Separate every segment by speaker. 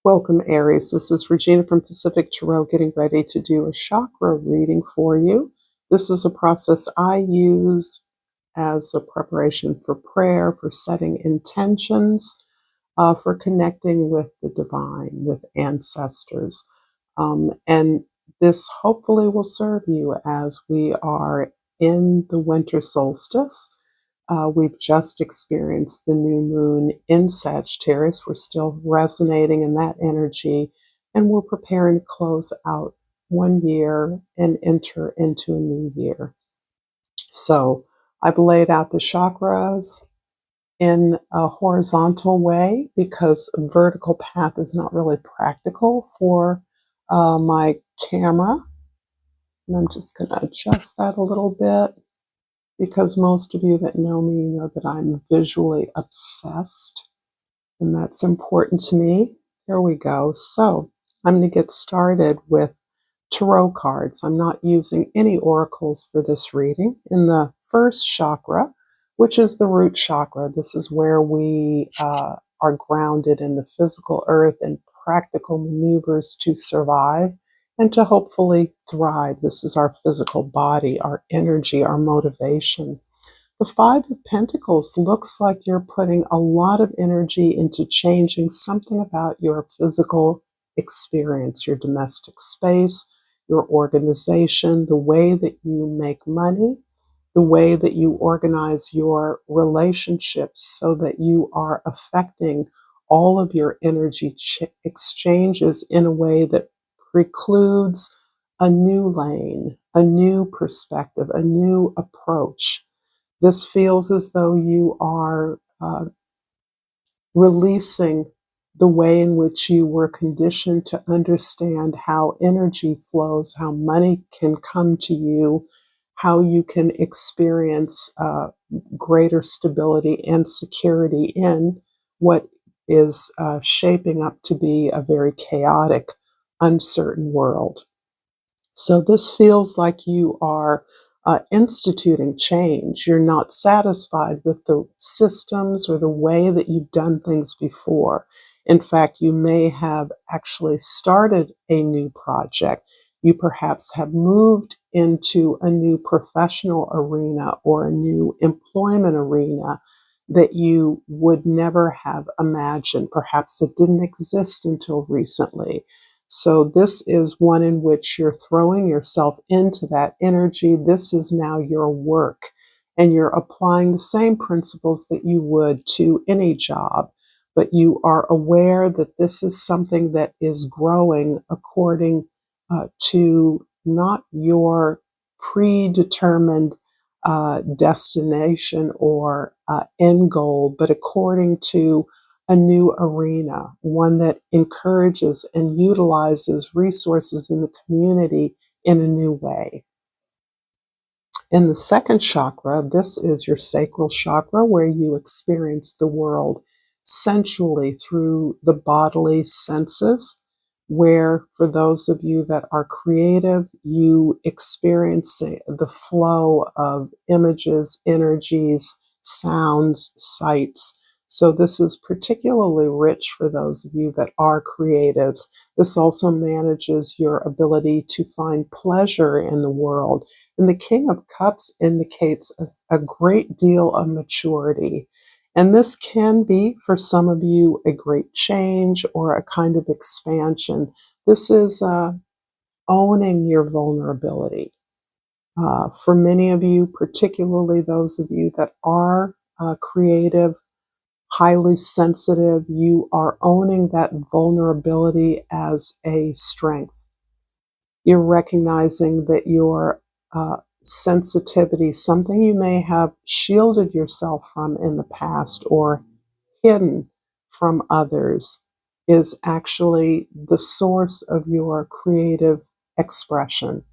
Speaker 1: Welcome, Aries. This is Regina from Pacific Tarot getting ready to do a chakra reading for you. This is a process I use as a preparation for prayer, for setting intentions, for connecting with the divine, with ancestors. And this hopefully will serve you as we are in the winter solstice. We've just experienced the new moon in Sagittarius. We're still resonating in that energy, and we're preparing to close out one year and enter into a new year. So I've laid out the chakras in a horizontal way because a vertical path is not really practical for my camera. And I'm just going to adjust that a little bit, because most of you that know me know that I'm visually obsessed, and that's important to me. Here we go. So I'm going to get started with tarot cards. I'm not using any oracles for this reading. In the first chakra, which is the root chakra, this is where we are grounded in the physical earth and practical maneuvers to survive and to hopefully thrive. This is our physical body, our energy, our motivation. The Five of Pentacles looks like you're putting a lot of energy into changing something about your physical experience, your domestic space, your organization, the way that you make money, the way that you organize your relationships so that you are affecting all of your energy exchanges in a way that precludes a new lane, a new perspective, a new approach. This feels as though you are releasing the way in which you were conditioned to understand how energy flows, how money can come to you, how you can experience greater stability and security in what is shaping up to be a very chaotic, uncertain world. So this feels like you are instituting change. You're not satisfied with the systems or the way that you've done things before. In fact, you may have actually started a new project. You perhaps have moved into a new professional arena or a new employment arena that you would never have imagined. Perhaps it didn't exist until recently. So this is one in which you're throwing yourself into that energy. This is now your work, and you're applying the same principles that you would to any job, but you are aware that this is something that is growing according to not your predetermined destination or end goal, but according to a new arena, one that encourages and utilizes resources in the community in a new way. In the second chakra, this is your sacral chakra, where you experience the world sensually through the bodily senses, where for those of you that are creative, you experience the flow of images, energies, sounds, sights. So this is particularly rich for those of you that are creatives. This also manages your ability to find pleasure in the world. And the King of Cups indicates a great deal of maturity. And this can be, for some of you, a great change or a kind of expansion. This is owning your vulnerability. For many of you, particularly those of you that are creative, highly sensitive, you are owning that vulnerability as a strength. You're recognizing that your sensitivity, something you may have shielded yourself from in the past or hidden from others, is actually the source of your creative expression.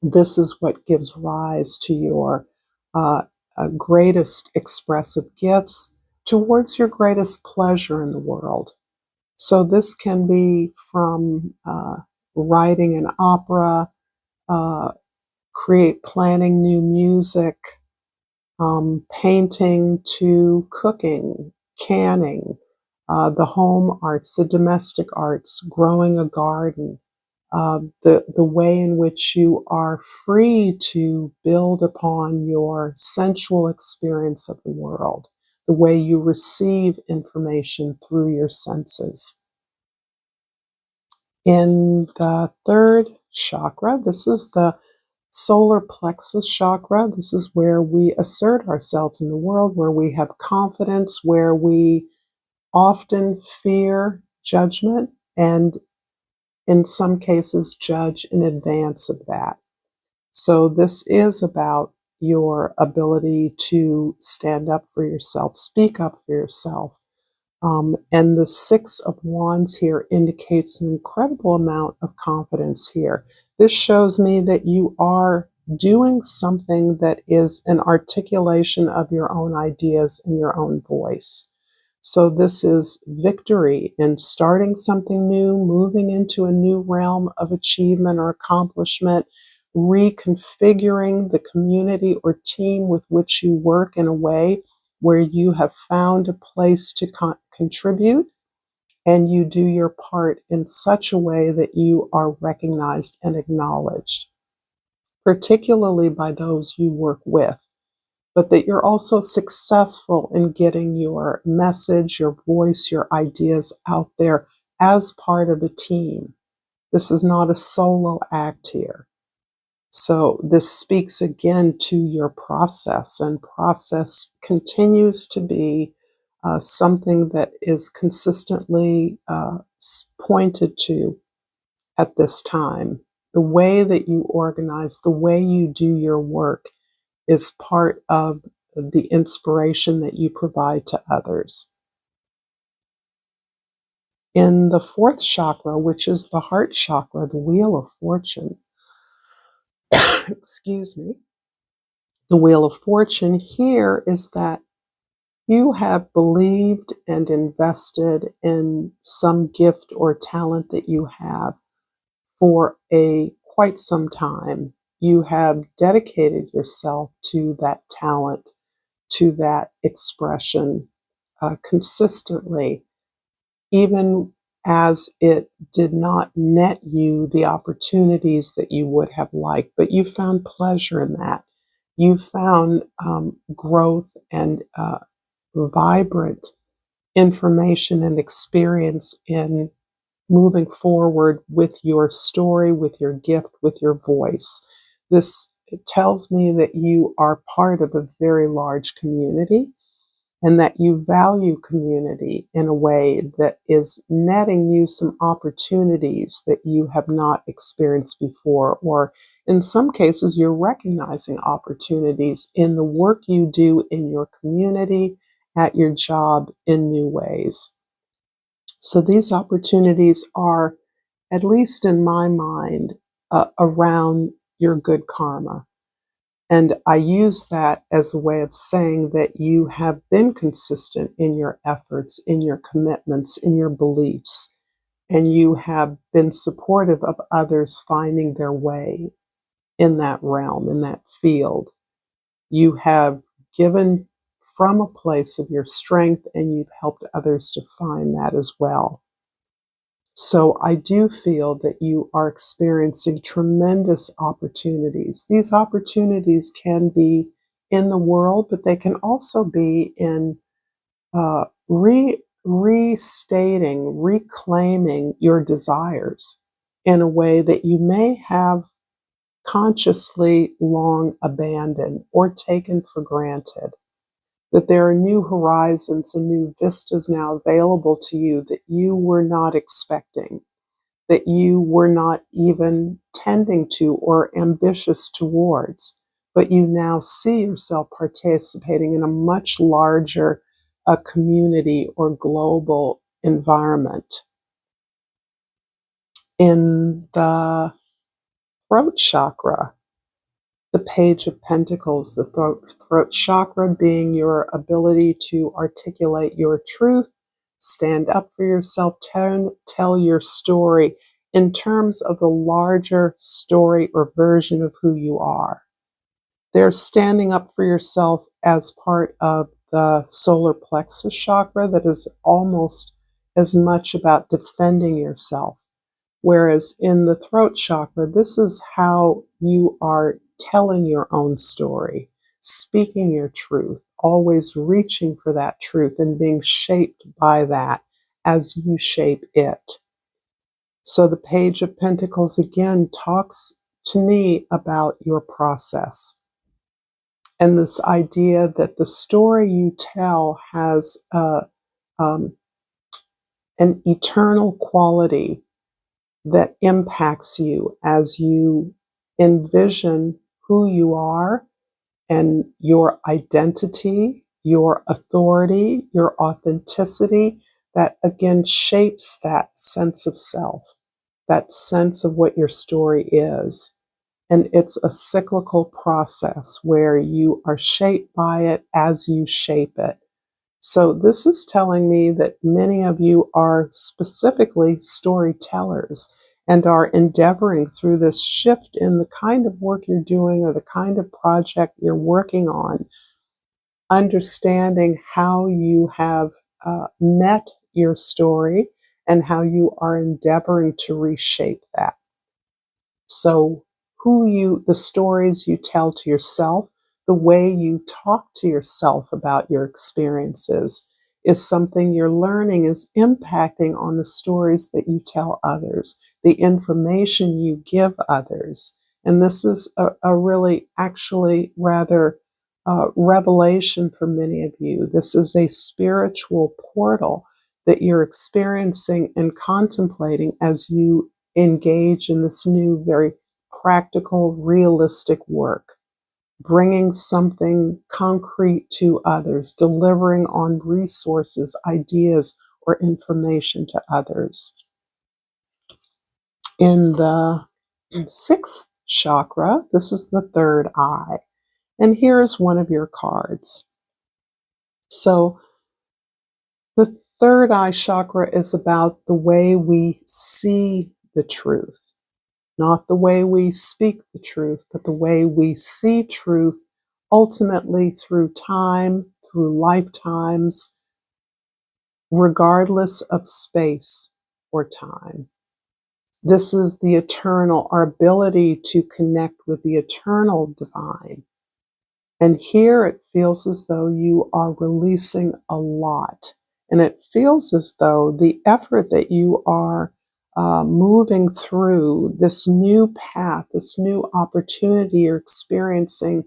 Speaker 1: This is what gives rise to your greatest expressive gifts towards your greatest pleasure in the world. So this can be from writing an opera, planning new music, painting, to cooking, canning, the home arts, the domestic arts, growing a garden, the way in which you are free to build upon your sensual experience of the world, the way you receive information through your senses. In the third chakra, this is the solar plexus chakra. This is where we assert ourselves in the world, where we have confidence, where we often fear judgment, and in some cases judge in advance of that. So this is about your ability to stand up for yourself, speak up for yourself. And the Six of Wands here indicates an incredible amount of confidence here. This shows me that you are doing something that is an articulation of your own ideas and your own voice. So this is victory in starting something new, moving into a new realm of achievement or accomplishment, reconfiguring the community or team with which you work in a way where you have found a place to contribute, and you do your part in such a way that you are recognized and acknowledged, particularly by those you work with, but that you're also successful in getting your message, your voice, your ideas out there as part of a team. This is not a solo act here. So this speaks again to your process, and process continues to be something that is consistently pointed to at this time. The way that you organize, the way you do your work is part of the inspiration that you provide to others. In the fourth chakra, which is the heart chakra, the Wheel of Fortune, excuse me, the Wheel of Fortune here is that you have believed and invested in some gift or talent that you have for quite some time. You have dedicated yourself to that talent, to that expression consistently, even as it did not net you the opportunities that you would have liked, but you found pleasure in that. You found growth and vibrant information and experience in moving forward with your story, with your gift, with your voice. This tells me that you are part of a very large community, and that you value community in a way that is netting you some opportunities that you have not experienced before, or in some cases, you're recognizing opportunities in the work you do in your community, at your job, in new ways. So these opportunities are, at least in my mind, around your good karma. And I use that as a way of saying that you have been consistent in your efforts, in your commitments, in your beliefs, and you have been supportive of others finding their way in that realm, in that field. You have given from a place of your strength, and you've helped others to find that as well. So I do feel that you are experiencing tremendous opportunities. These opportunities can be in the world, but they can also be in restating, reclaiming your desires in a way that you may have consciously long abandoned or taken for granted. That there are new horizons and new vistas now available to you that you were not expecting, that you were not even tending to or ambitious towards, but you now see yourself participating in a much larger community or global environment. In the throat chakra, the Page of Pentacles, the throat chakra being your ability to articulate your truth, stand up for yourself, tell your story in terms of the larger story or version of who you are. There's standing up for yourself as part of the solar plexus chakra that is almost as much about defending yourself. Whereas in the throat chakra, this is how you are telling your own story, speaking your truth, always reaching for that truth and being shaped by that as you shape it. So the Page of Pentacles again talks to me about your process and this idea that the story you tell has an eternal quality that impacts you as you envision who you are and your identity, your authority, your authenticity, that again shapes that sense of self, that sense of what your story is. And it's a cyclical process where you are shaped by it as you shape it. So this is telling me that many of you are specifically storytellers and are endeavoring through this shift in the kind of work you're doing or the kind of project you're working on, understanding how you have met your story and how you are endeavoring to reshape that. So the stories you tell to yourself, the way you talk to yourself about your experiences is something you're learning is impacting on the stories that you tell others, the information you give others. And this is a really actually rather revelation for many of you. This is a spiritual portal that you're experiencing and contemplating as you engage in this new, very practical, realistic work, bringing something concrete to others, delivering on resources, ideas, or information to others. In the sixth chakra, this is the third eye, and here's one of your cards. So the third eye chakra is about the way we see the truth. Not the way we speak the truth, but the way we see truth ultimately through time, through lifetimes, regardless of space or time. This is the eternal, our ability to connect with the eternal divine. And here it feels as though you are releasing a lot. And it feels as though the effort that you are moving through this new path, this new opportunity you're experiencing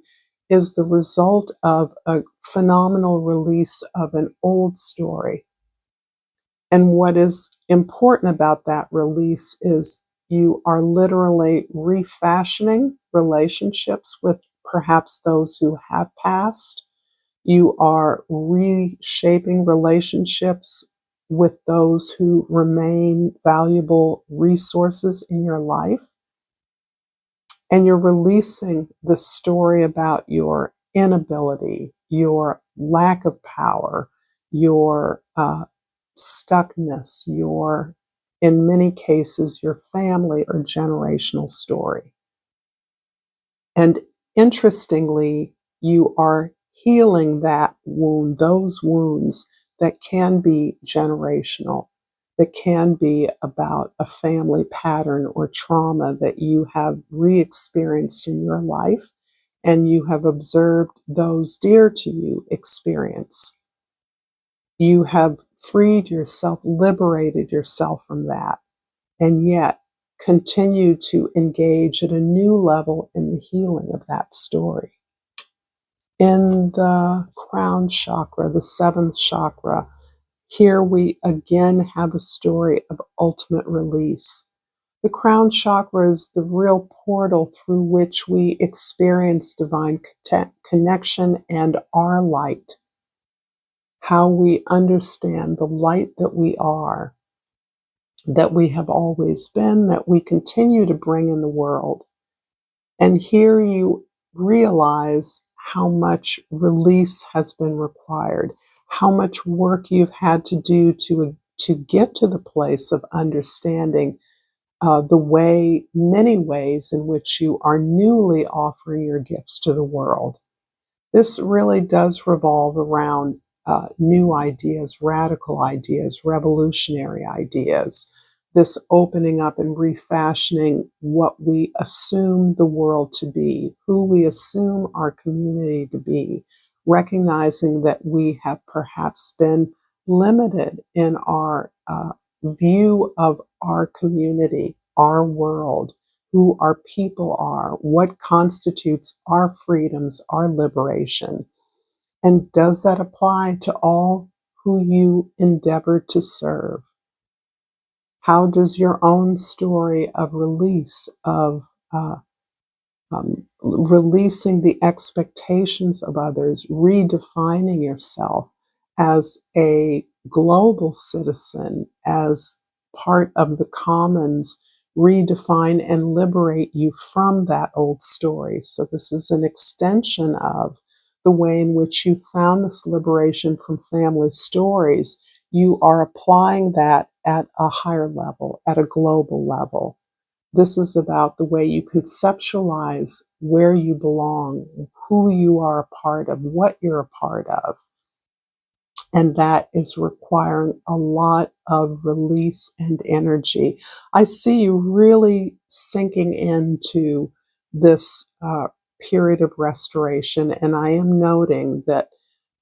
Speaker 1: is the result of a phenomenal release of an old story. And what is important about that release is you are literally refashioning relationships with perhaps those who have passed. You are reshaping relationships with those who remain valuable resources in your life. And you're releasing the story about your inability, your lack of power, your stuckness, in many cases, your family or generational story. And interestingly, you are healing that wound, those wounds that can be generational, that can be about a family pattern or trauma that you have re-experienced in your life, and you have observed those dear to you experience. You have freed yourself, liberated yourself from that, and yet continue to engage at a new level in the healing of that story. In the crown chakra, the seventh chakra, here we again have a story of ultimate release. The crown chakra is the real portal through which we experience divine connection and our light. How we understand the light that we are, that we have always been, that we continue to bring in the world. And here you realize how much release has been required, how much work you've had to do to get to the place of understanding many ways in which you are newly offering your gifts to the world. This really does revolve around new ideas, radical ideas, revolutionary ideas. This opening up and refashioning what we assume the world to be, who we assume our community to be, recognizing that we have perhaps been limited in our view of our community, our world, who our people are, what constitutes our freedoms, our liberation. And does that apply to all who you endeavor to serve? How does your own story of release, of releasing the expectations of others, redefining yourself as a global citizen, as part of the commons, redefine and liberate you from that old story? So this is an extension of the way in which you found this liberation from family stories. You are applying that at a higher level, at a global level. This is about the way you conceptualize where you belong, who you are a part of, what you're a part of. And that is requiring a lot of release and energy. I see you really sinking into this period of restoration. And I am noting that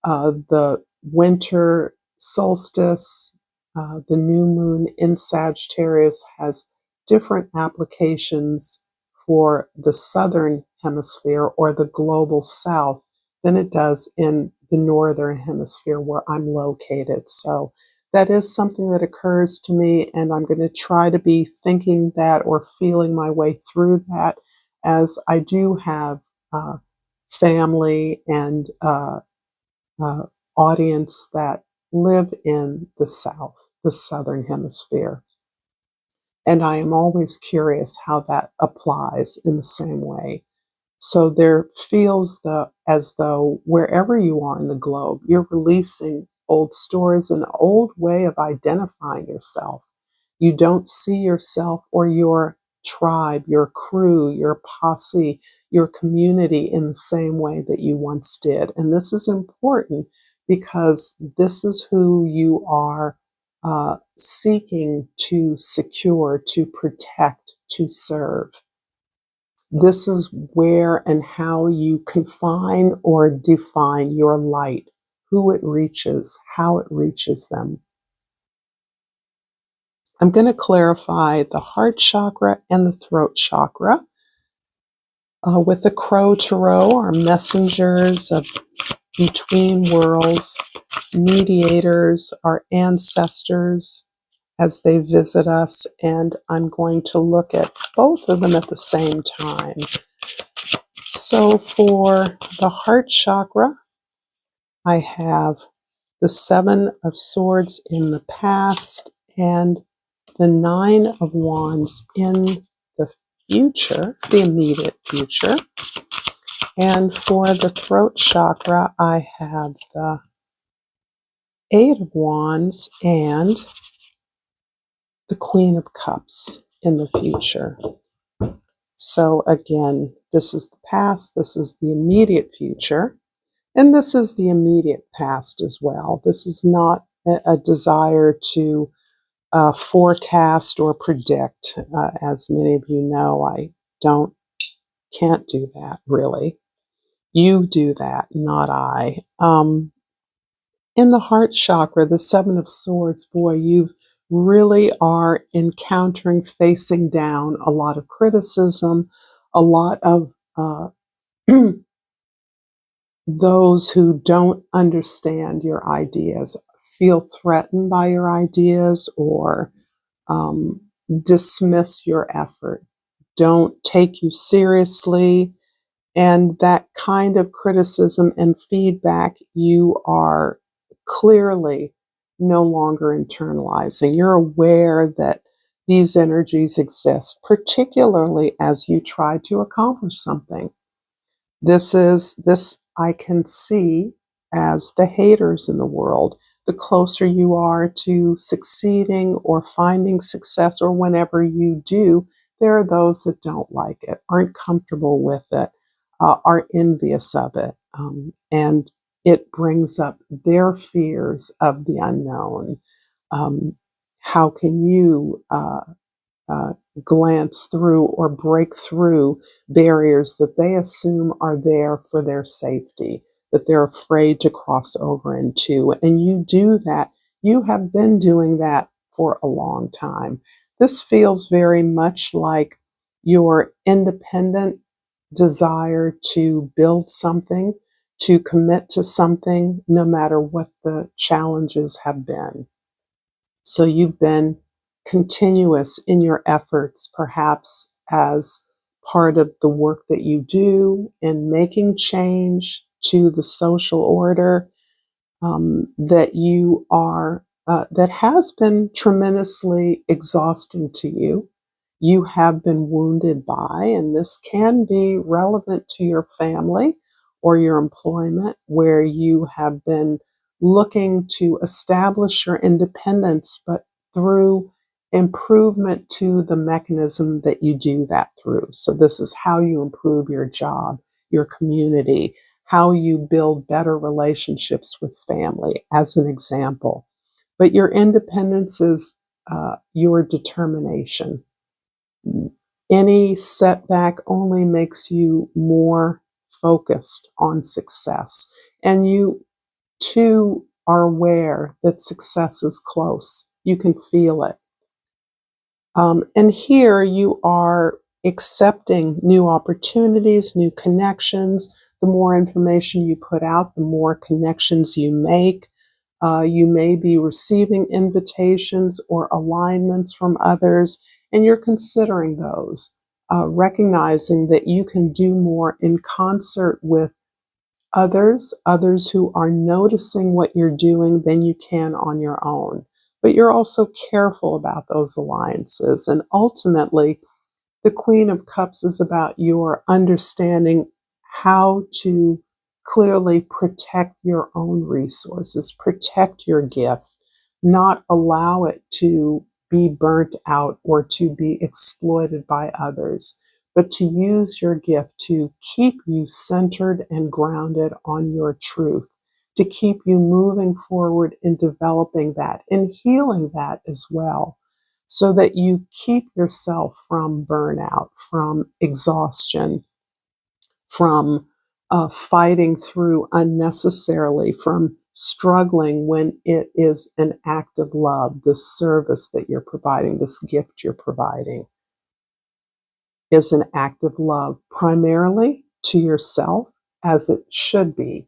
Speaker 1: the winter solstice, the new moon in Sagittarius has different applications for the southern hemisphere or the global south than it does in the northern hemisphere where I'm located. So that is something that occurs to me, and I'm going to try to be thinking that or feeling my way through that, as I do have family and uh, audience that live in the South, the Southern Hemisphere. And I am always curious how that applies in the same way. So there feels as though wherever you are in the globe, you're releasing old stories, an old way of identifying yourself. You don't see yourself or your tribe, your crew, your posse, your community in the same way that you once did. And this is important because this is who you are seeking to secure, to protect, to serve. This is where and how you confine or define your light, who it reaches, how it reaches them. I'm going to clarify the heart chakra and the throat chakra. With the Crow Tarot, our messengers of between worlds, mediators, our ancestors as they visit us, and I'm going to look at both of them at the same time. So for the heart chakra, I have the Seven of Swords in the past and the Nine of Wands in the future, the immediate future. And for the throat chakra, I have the Eight of Wands and the Queen of Cups in the future. So again, this is the past, this is the immediate future, and this is the immediate past as well. This is not a desire to forecast or predict. As many of you know, I can't do that really. You do that, not I. In the heart chakra, the Seven of Swords, boy, you really are encountering, facing down a lot of criticism, a lot of those who don't understand your ideas, feel threatened by your ideas, or dismiss your effort, don't take you seriously. And that kind of criticism and feedback you are clearly no longer internalizing. You're aware that these energies exist, particularly as you try to accomplish something. This I can see as the haters in the world. The closer you are to succeeding or finding success, or whenever you do, there are those that don't like it, aren't comfortable with it, are envious of it. And It brings up their fears of the unknown. How can you uh, glance through or break through barriers that they assume are there for their safety, that they're afraid to cross over into? And you do that. You have been doing that for a long time. This feels very much like your independent desire to build something, to commit to something, no matter what the challenges have been. So you've been continuous in your efforts, perhaps as part of the work that you do in making change to the social order, that you are that has been tremendously exhausting to you. You have been wounded by, and this can be relevant to your family or your employment, where you have been looking to establish your independence, but through improvement to the mechanism that you do that through. So this is how you improve your job, your community, how you build better relationships with family, as an example. But your independence is your determination. Any setback only makes you more focused on success. And you too are aware that success is close. You can feel it. And here you are accepting new opportunities, new connections. The more information you put out, the more connections you make. You may be receiving invitations or alignments from others, and you're considering those, recognizing that you can do more in concert with others who are noticing what you're doing than you can on your own. But you're also careful about those alliances. And ultimately, the Queen of Cups is about your understanding how to clearly protect your own resources, protect your gift, not allow it to be burnt out or to be exploited by others, but to use your gift to keep you centered and grounded on your truth, to keep you moving forward in developing that and healing that as well, so that you keep yourself from burnout, from exhaustion, from fighting through unnecessarily, from struggling when it is an act of love. This service that you're providing, this gift you're providing, is an act of love primarily to yourself, as it should be.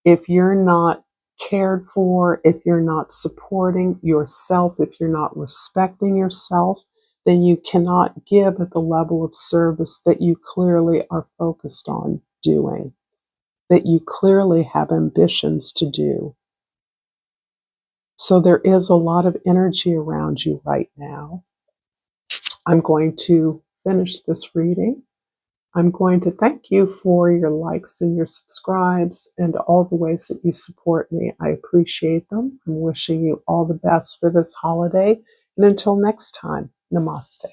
Speaker 1: If you're not cared for, if you're not supporting yourself, if you're not respecting yourself, then you cannot give at the level of service that you clearly are focused on doing, that you clearly have ambitions to do. So there is a lot of energy around you right now. I'm going to finish this reading. I'm going to thank you for your likes and your subscribes and all the ways that you support me. I appreciate them. I'm wishing you all the best for this holiday. And until next time, namaste.